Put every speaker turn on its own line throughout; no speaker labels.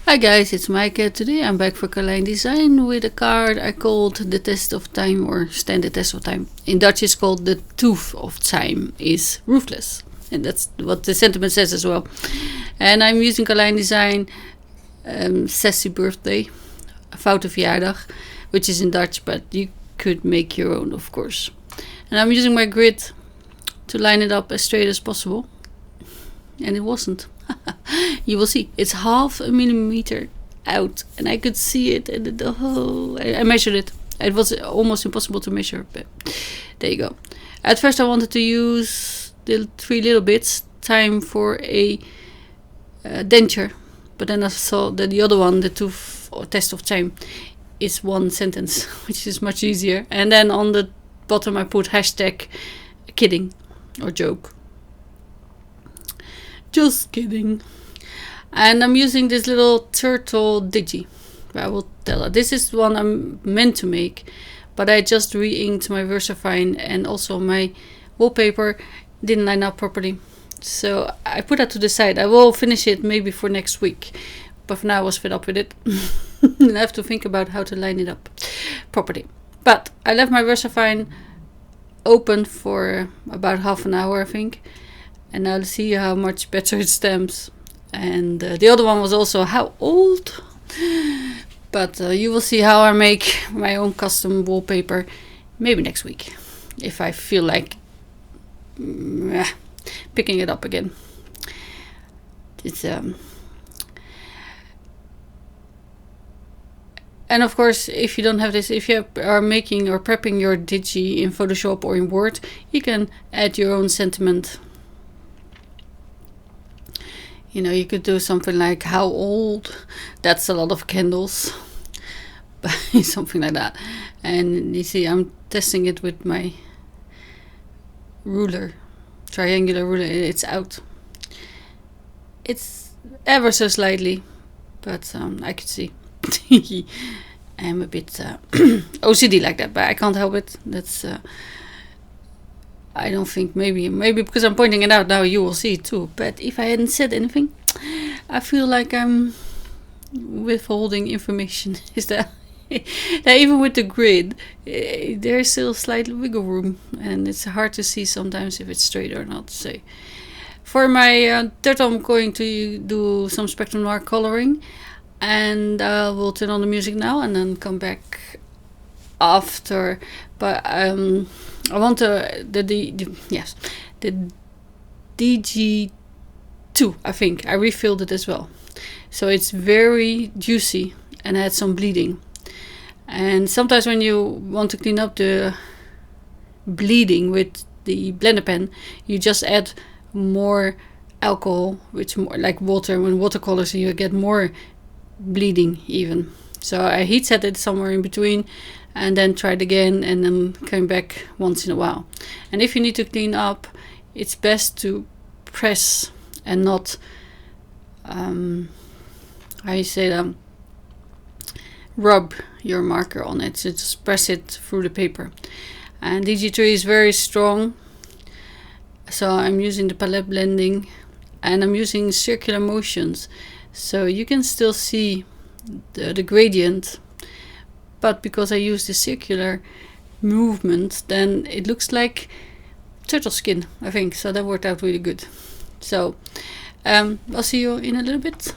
Hi guys, it's Maaike. Today I'm back for Carlijn Design with a card I called The Test of Time, or Stand the Test of Time. In Dutch it's called The Tooth of Time is Ruthless. And that's what the sentiment says as well. And I'm using Carlijn Design Sassy Birthday, Foute Verjaardag, which is in Dutch, but you could make your own, of course. And I'm using my grid to line it up as straight as possible. And it wasn't. You will see, it's 0.5 millimeter out, and I could see it. And I measured it. It was almost impossible to measure, but there you go. At first, I wanted to use the 3 little bits, time for a denture, but then I saw that the other one, the tooth or test of time, is 1 sentence, which is much easier. And then on the bottom, I put hashtag kidding or joke. Just kidding. And I'm using this little turtle digi. I will tell her. This is one I'm meant to make, but I just re-inked my Versafine, and also my wallpaper didn't line up properly. So I put that to the side. I will finish it maybe for next week, but for now I was fed up with it. And I have to think about how to line it up properly. But I left my Versafine open for about half an hour, I think. And now let's see how much better it stamps. And the other one was also how old. But you will see how I make my own custom wallpaper maybe next week, if I feel like picking it up again. It's and of course, if you don't have this, if you are making or prepping your digi in Photoshop or in Word, you can add your own sentiment. You know, you could do something like how old, that's a lot of candles, something like that. And you see, I'm testing it with my ruler, triangular ruler. It's out. It's ever so slightly, but I could see. I'm a bit OCD like that, but I can't help it. That's I don't think, maybe because I'm pointing it out now you will see it too. But if I hadn't said anything, I feel like I'm withholding information. Is that even with the grid, there's still slight wiggle room, and it's hard to see sometimes if it's straight or not. So for my turtle, I'm going to do some Spectrum Noir coloring, and we'll turn on the music now and then come back after. But I want the DG2, I think I refilled it as well, so it's very juicy and had some bleeding. And sometimes when you want to clean up the bleeding with the blender pen, you just add more alcohol, which more like water. When watercolors, you get more bleeding even. So I heat set it somewhere in between, and then tried again, and then came back once in a while. And if you need to clean up, it's best to press and not how you say that, rub your marker on it. So just press it through the paper. And DG3 is very strong, so I'm using the palette blending, and I'm using circular motions, so you can still see the gradient. But because I use the circular movement, then it looks like turtle skin, I think. So that worked out really good. So I'll see you in a little bit.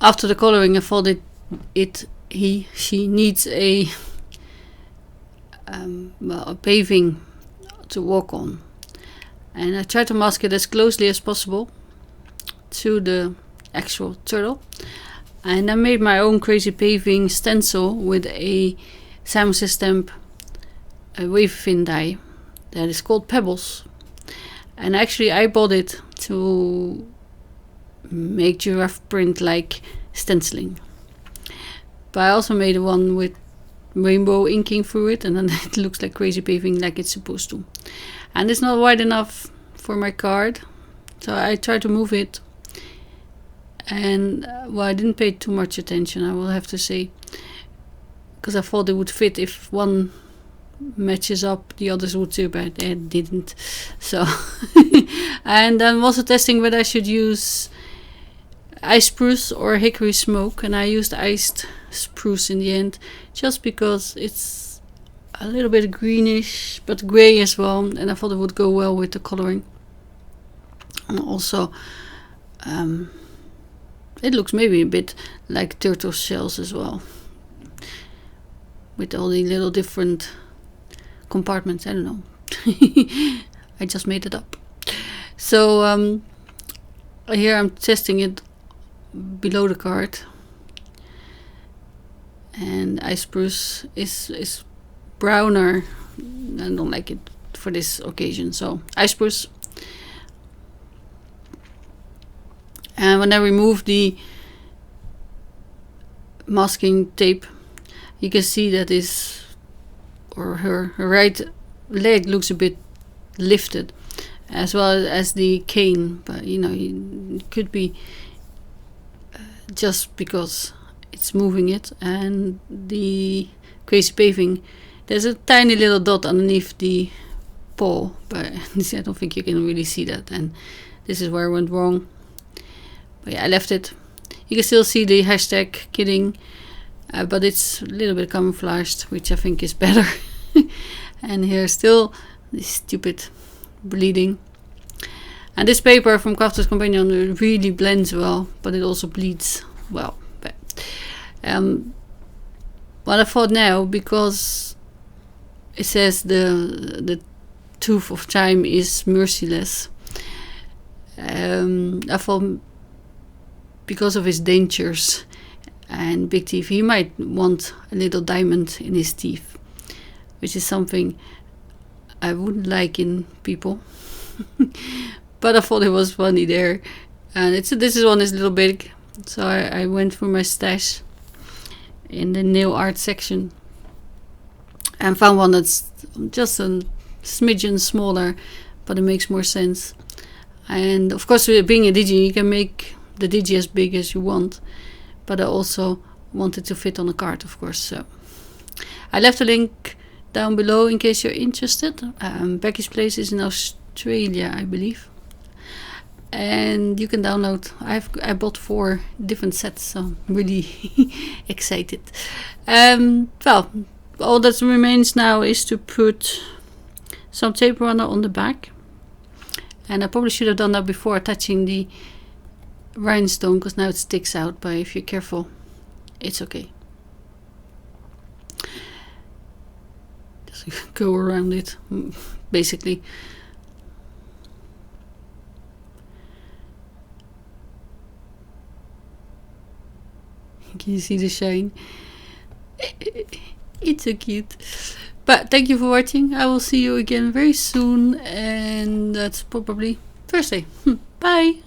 after the coloring, I thought she needs a paving to walk on, and I tried to mask it as closely as possible to the actual turtle. And I made my own crazy paving stencil with a Simon stamp wave thin die that is called Pebbles. And actually I bought it to make giraffe print like stenciling. But I also made one with rainbow inking through it, and then it looks like crazy paving like it's supposed to. And it's not wide enough for my card, so I tried to move it. And well, I didn't pay too much attention, I will have to say, because I thought it would fit if one matches up, the others would too, but it didn't. So and I'm also testing whether I should use ice spruce or hickory smoke, and I used iced spruce in the end, just because it's a little bit greenish but grey as well, and I thought it would go well with the coloring. And also it looks maybe a bit like turtle shells as well, with all the little different compartments. I don't know. I just made it up. So here I'm testing it below the card, and ice spruce is browner. I don't like it for this occasion, so ice spruce. And when I remove the masking tape, you can see that her right leg looks a bit lifted, as well as the cane. But you know, it could be just because it's moving it. And the crazy paving, there's a tiny little dot underneath the paw, but I don't think you can really see that, and this is where I went wrong. But yeah, I left it. You can still see the hashtag kidding, but it's a little bit camouflaged, which I think is better. And here's still this stupid bleeding. And this paper from Crafter's Companion really blends well, but it also bleeds well. But what I thought now, because it says the tooth of time is merciless, I thought, because of his dentures and big teeth, he might want a little diamond in his teeth, which is something I wouldn't like in people. But I thought it was funny there. And this one is a little big, so I went through my stash in the nail art section and found one that's just a smidgen smaller, but it makes more sense. And of course, being a digi, you can make the digi as big as you want, but I also wanted to fit on a card, of course. So I left a link down below in case you're interested. Beccy's place is in Australia, I believe, and you can download. I bought 4 different sets, so I'm really excited. Well, all that remains now is to put some tape runner on the back, and I probably should have done that before attaching the rhinestone, because now it sticks out, but if you're careful, it's okay. Just go around it, basically. Can you see the shine? It's so cute. But thank you for watching. I will see you again very soon, and that's probably Thursday. Bye!